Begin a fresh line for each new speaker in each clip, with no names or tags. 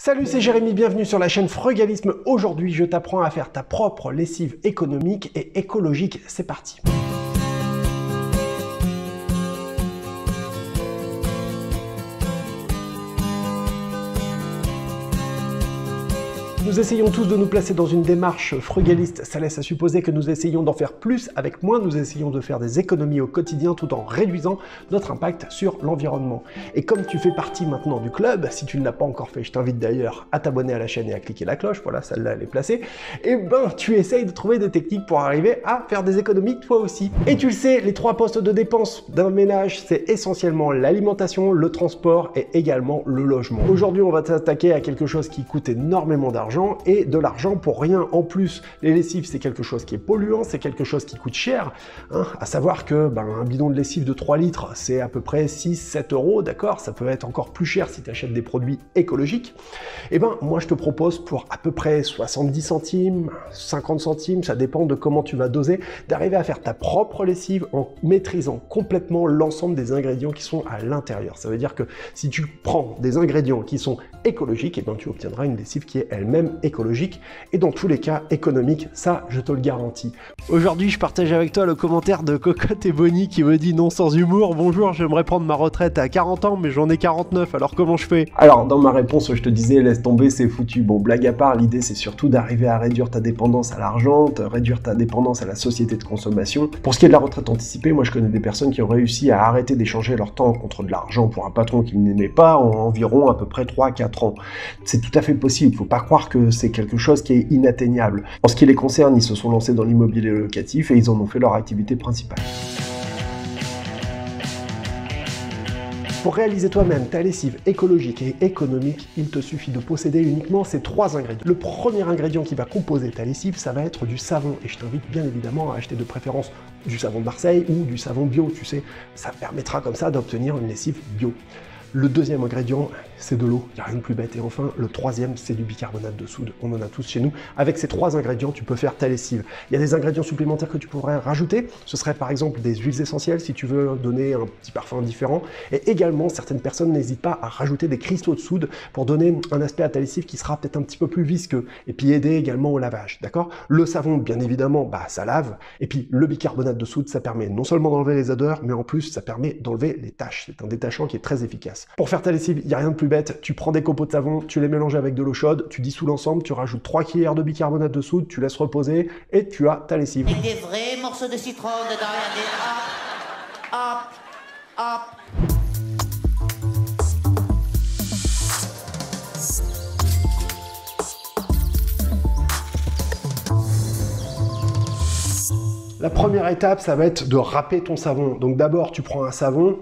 Salut, c'est Jérémy, bienvenue sur la chaîne Frugalisme. Aujourd'hui, je t'apprends à faire ta propre lessive économique et écologique. C'est parti. Nous essayons tous de nous placer dans une démarche frugaliste, ça laisse à supposer que nous essayons d'en faire plus avec moins, nous essayons de faire des économies au quotidien tout en réduisant notre impact sur l'environnement. Et comme tu fais partie maintenant du club, si tu ne l'as pas encore fait, je t'invite d'ailleurs à t'abonner à la chaîne et à cliquer la cloche, voilà, celle-là elle est placée, et ben tu essayes de trouver des techniques pour arriver à faire des économies toi aussi. Et tu le sais, les trois postes de dépenses d'un ménage, c'est essentiellement l'alimentation, le transport et également le logement. Aujourd'hui, on va s'attaquer à quelque chose qui coûte énormément d'argent, et de l'argent pour rien en plus. Les lessives, c'est quelque chose qui est polluant, c'est quelque chose qui coûte cher, hein, à savoir que un bidon de lessive de 3 litres, c'est à peu près 6-7 euros, d'accord? Ça peut être encore plus cher si tu achètes des produits écologiques. Et moi je te propose pour à peu près 70 centimes, 50 centimes, ça dépend de comment tu vas doser, d'arriver à faire ta propre lessive en maîtrisant complètement l'ensemble des ingrédients qui sont à l'intérieur. Ça veut dire que si tu prends des ingrédients qui sont écologiques, et tu obtiendras une lessive qui est elle-même écologique et dans tous les cas économique, ça je te le garantis. Aujourd'hui je partage avec toi le commentaire de Cocotte et Bonnie qui me dit non sans humour: bonjour, j'aimerais prendre ma retraite à 40 ans mais j'en ai 49, alors comment je fais? Alors dans ma réponse je te disais laisse tomber, c'est foutu. Bon, blague à part, l'idée c'est surtout d'arriver à réduire ta dépendance à l'argent, réduire ta dépendance à la société de consommation. Pour ce qui est de la retraite anticipée, moi je connais des personnes qui ont réussi à arrêter d'échanger leur temps contre de l'argent pour un patron qu'ils n'aimaient pas en environ à peu près 3-4 ans. C'est tout à fait possible, faut pas croire que c'est quelque chose qui est inatteignable. En ce qui les concerne, ils se sont lancés dans l'immobilier locatif et ils en ont fait leur activité principale. Pour réaliser toi-même ta lessive écologique et économique, il te suffit de posséder uniquement ces 3 ingrédients. Le premier ingrédient qui va composer ta lessive, ça va être du savon. Et je t'invite bien évidemment à acheter de préférence du savon de Marseille ou du savon bio, tu sais. Ça permettra comme ça d'obtenir une lessive bio. Le deuxième ingrédient, c'est de l'eau, il n'y a rien de plus bête. Et enfin, le troisième, c'est du bicarbonate de soude. On en a tous chez nous. Avec ces 3 ingrédients, tu peux faire ta lessive. Il y a des ingrédients supplémentaires que tu pourrais rajouter. Ce serait par exemple des huiles essentielles si tu veux donner un petit parfum différent. Et également, certaines personnes n'hésitent pas à rajouter des cristaux de soude pour donner un aspect à ta lessive qui sera peut-être un petit peu plus visqueux. Et puis aider également au lavage, d'accord? Le savon, bien évidemment, ça lave. Et puis le bicarbonate de soude, ça permet non seulement d'enlever les odeurs, mais en plus, ça permet d'enlever les taches. C'est un détachant qui est très efficace. Pour faire ta lessive, il n'y a rien de plus bête, tu prends des copeaux de savon, tu les mélanges avec de l'eau chaude, tu dissous l'ensemble, tu rajoutes 3 cuillères de bicarbonate de soude, tu laisses reposer et tu as ta lessive.
Et des vrais morceaux de citron dedans, regardez, hop, hop.
La première étape, ça va être de râper ton savon. Donc d'abord, tu prends un savon,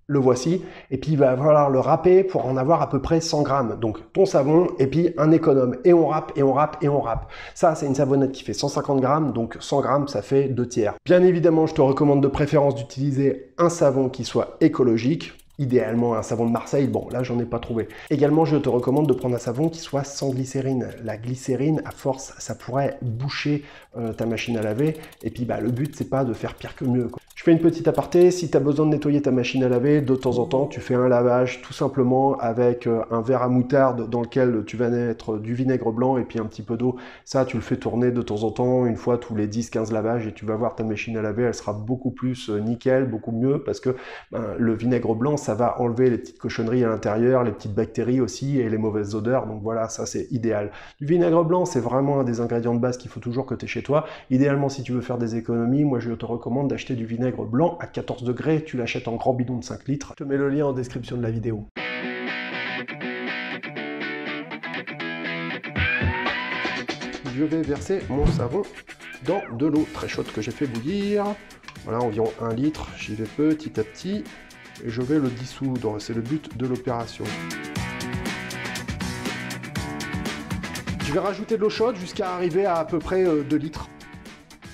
le voici, et puis il va falloir le râper pour en avoir à peu près 100 grammes. Donc ton savon, et puis un économe. Et on râpe, et on râpe, et on râpe. Ça, c'est une savonnette qui fait 150 grammes, donc 100 grammes, ça fait 2 tiers. Bien évidemment, je te recommande de préférence d'utiliser un savon qui soit écologique. Idéalement un savon de Marseille, bon là j'en ai pas trouvé. Également je te recommande de prendre un savon qui soit sans glycérine. La glycérine à force ça pourrait boucher ta machine à laver et puis le but c'est pas de faire pire que mieux, quoi. Je fais une petite aparté, si tu as besoin de nettoyer ta machine à laver, de temps en temps tu fais un lavage tout simplement avec un verre à moutarde dans lequel tu vas mettre du vinaigre blanc et puis un petit peu d'eau. Ça tu le fais tourner de temps en temps, une fois tous les 10-15 lavages et tu vas voir ta machine à laver, elle sera beaucoup plus nickel, beaucoup mieux parce que le vinaigre blanc ça va enlever les petites cochonneries à l'intérieur, les petites bactéries aussi et les mauvaises odeurs, donc voilà, ça c'est idéal. Du vinaigre blanc, c'est vraiment un des ingrédients de base qu'il faut toujours que tu aies chez toi. Idéalement, si tu veux faire des économies, moi je te recommande d'acheter du vinaigre blanc à 14 degrés, tu l'achètes en grand bidon de 5 litres. Je te mets le lien en description de la vidéo. Je vais verser mon savon dans de l'eau très chaude que j'ai fait bouillir. Voilà, environ 1 litre, j'y vais petit à petit. Et je vais le dissoudre, c'est le but de l'opération. Je vais rajouter de l'eau chaude jusqu'à arriver à peu près 2 litres.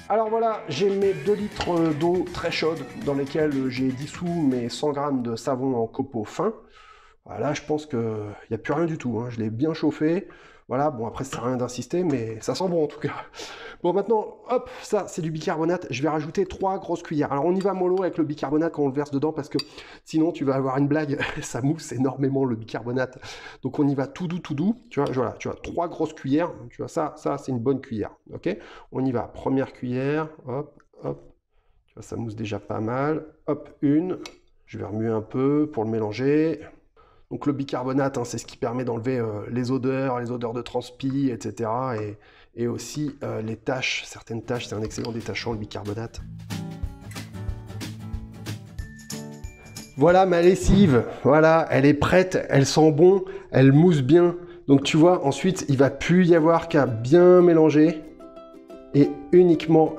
Alors voilà, j'ai mes 2 litres d'eau très chaude dans lesquelles j'ai dissous mes 100 grammes de savon en copeaux fins. Voilà, je pense qu'il n'y a plus rien du tout, hein. Je l'ai bien chauffé. Voilà, bon après ça sert à rien d'insister, mais ça sent bon en tout cas. Bon maintenant, hop, ça c'est du bicarbonate. Je vais rajouter 3 grosses cuillères. Alors on y va mollo avec le bicarbonate quand on le verse dedans parce que sinon tu vas avoir une blague. Ça mousse énormément le bicarbonate. Donc on y va tout doux. Tu vois, voilà, tu vois, 3 grosses cuillères. Tu vois, ça c'est une bonne cuillère. Ok, on y va. Première cuillère, hop. Tu vois, ça mousse déjà pas mal. Hop, une. Je vais remuer un peu pour le mélanger. Donc le bicarbonate, hein, c'est ce qui permet d'enlever les odeurs de transpi, etc. Et aussi les taches, certaines taches, c'est un excellent détachant le bicarbonate. Voilà ma lessive, voilà, elle est prête, elle sent bon, elle mousse bien. Donc tu vois, ensuite, il ne va plus y avoir qu'à bien mélanger et uniquement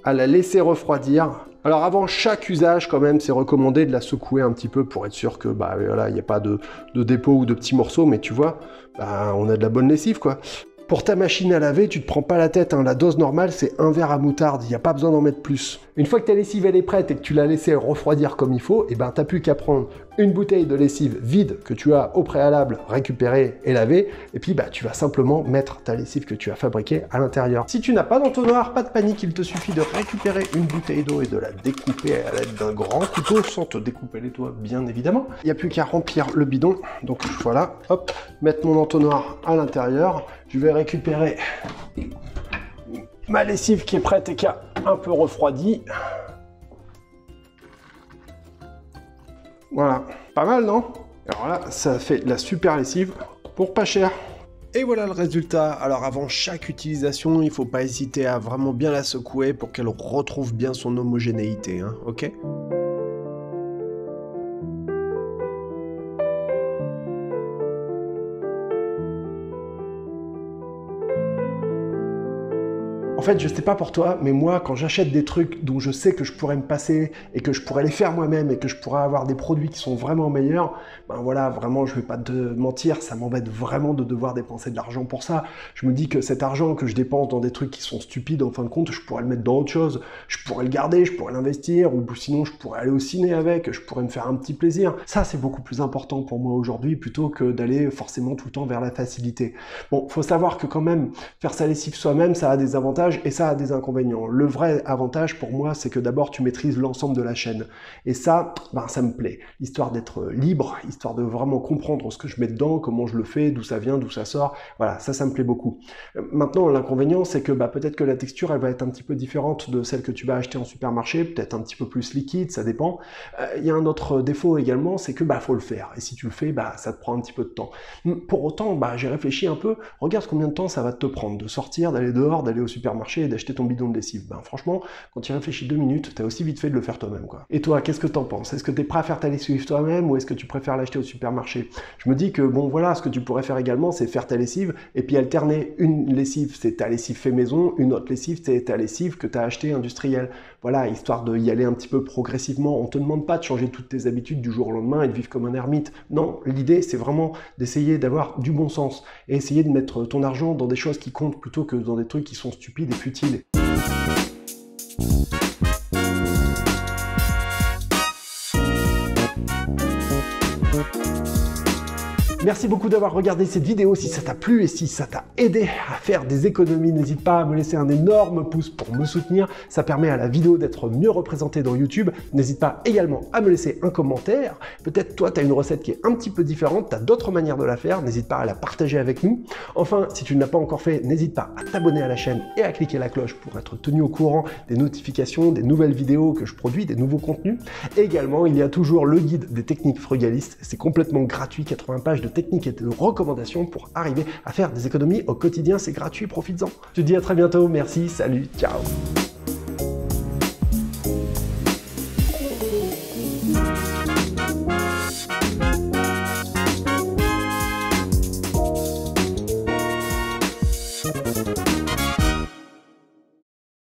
à la laisser refroidir. Alors avant chaque usage, quand même, c'est recommandé de la secouer un petit peu pour être sûr que voilà, il n'y a pas de dépôt ou de petits morceaux, mais tu vois, on a de la bonne lessive, quoi. Pour ta machine à laver, tu te prends pas la tête, hein. La dose normale, c'est 1 verre à moutarde, il n'y a pas besoin d'en mettre plus. Une fois que ta lessive elle est prête et que tu l'as laissée refroidir comme il faut, et ben t'as plus qu'à prendre une bouteille de lessive vide que tu as au préalable récupérée et lavée, et puis tu vas simplement mettre ta lessive que tu as fabriquée à l'intérieur. Si tu n'as pas d'entonnoir, pas de panique, il te suffit de récupérer une bouteille d'eau et de la découper à l'aide d'un grand couteau, sans te découper les doigts bien évidemment. Il n'y a plus qu'à remplir le bidon, donc voilà, hop, mettre mon entonnoir à l'intérieur. Je vais récupérer ma lessive qui est prête et qui a un peu refroidi. Voilà, pas mal non? Alors là, ça fait de la super lessive pour pas cher. Et voilà le résultat. Alors avant chaque utilisation, il ne faut pas hésiter à vraiment bien la secouer pour qu'elle retrouve bien son homogénéité, hein, ok? En fait, je sais pas pour toi, mais moi, quand j'achète des trucs dont je sais que je pourrais me passer et que je pourrais les faire moi-même et que je pourrais avoir des produits qui sont vraiment meilleurs, voilà, vraiment, je vais pas te mentir, ça m'embête vraiment de devoir dépenser de l'argent pour ça. Je me dis que cet argent que je dépense dans des trucs qui sont stupides, en fin de compte, je pourrais le mettre dans autre chose. Je pourrais le garder, je pourrais l'investir, ou sinon je pourrais aller au ciné avec, je pourrais me faire un petit plaisir. Ça, c'est beaucoup plus important pour moi aujourd'hui, plutôt que d'aller forcément tout le temps vers la facilité. Bon, faut savoir que quand même, faire sa lessive soi-même, ça a des avantages et ça a des inconvénients. Le vrai avantage pour moi, c'est que d'abord tu maîtrises l'ensemble de la chaîne. Et ça, ça me plaît. Histoire d'être libre, histoire de vraiment comprendre ce que je mets dedans, comment je le fais, d'où ça vient, d'où ça sort. Voilà, ça me plaît beaucoup. Maintenant, l'inconvénient, c'est que peut-être que la texture, elle va être un petit peu différente de celle que tu vas acheter en supermarché, peut-être un petit peu plus liquide, ça dépend. Il y a un autre défaut également, c'est que faut le faire. Et si tu le fais, ça te prend un petit peu de temps. Pour autant, j'ai réfléchi un peu. Regarde combien de temps ça va te prendre de sortir, d'aller dehors, d'aller au supermarché et d'acheter ton bidon de lessive. Franchement, quand tu réfléchis 2 minutes, t'as aussi vite fait de le faire toi-même, quoi. Et toi, qu'est-ce que t'en penses? Est-ce que t'es prêt à faire ta lessive toi-même ou est-ce que tu préfères l'acheter au supermarché? Je me dis que voilà, ce que tu pourrais faire également, c'est faire ta lessive et puis alterner une lessive, c'est ta lessive fait maison, une autre lessive, c'est ta lessive que t'as acheté industrielle. Voilà, histoire de y aller un petit peu progressivement. On te demande pas de changer toutes tes habitudes du jour au lendemain et de vivre comme un ermite. Non, l'idée, c'est vraiment d'essayer d'avoir du bon sens et essayer de mettre ton argent dans des choses qui comptent plutôt que dans des trucs qui sont stupides et futiles. Merci beaucoup d'avoir regardé cette vidéo. Si ça t'a plu et si ça t'a aidé à faire des économies, n'hésite pas à me laisser un énorme pouce pour me soutenir. Ça permet à la vidéo d'être mieux représentée dans YouTube. N'hésite pas également à me laisser un commentaire. Peut-être toi, tu as une recette qui est un petit peu différente, tu as d'autres manières de la faire. N'hésite pas à la partager avec nous. Enfin, si tu ne l'as pas encore fait, n'hésite pas à t'abonner à la chaîne et à cliquer la cloche pour être tenu au courant des notifications, des nouvelles vidéos que je produis, des nouveaux contenus. Et également, il y a toujours le guide des techniques frugalistes. C'est complètement gratuit, 80 pages de techniques et de recommandations pour arriver à faire des économies au quotidien. C'est gratuit, profites-en. Je te dis à très bientôt, merci, salut, ciao.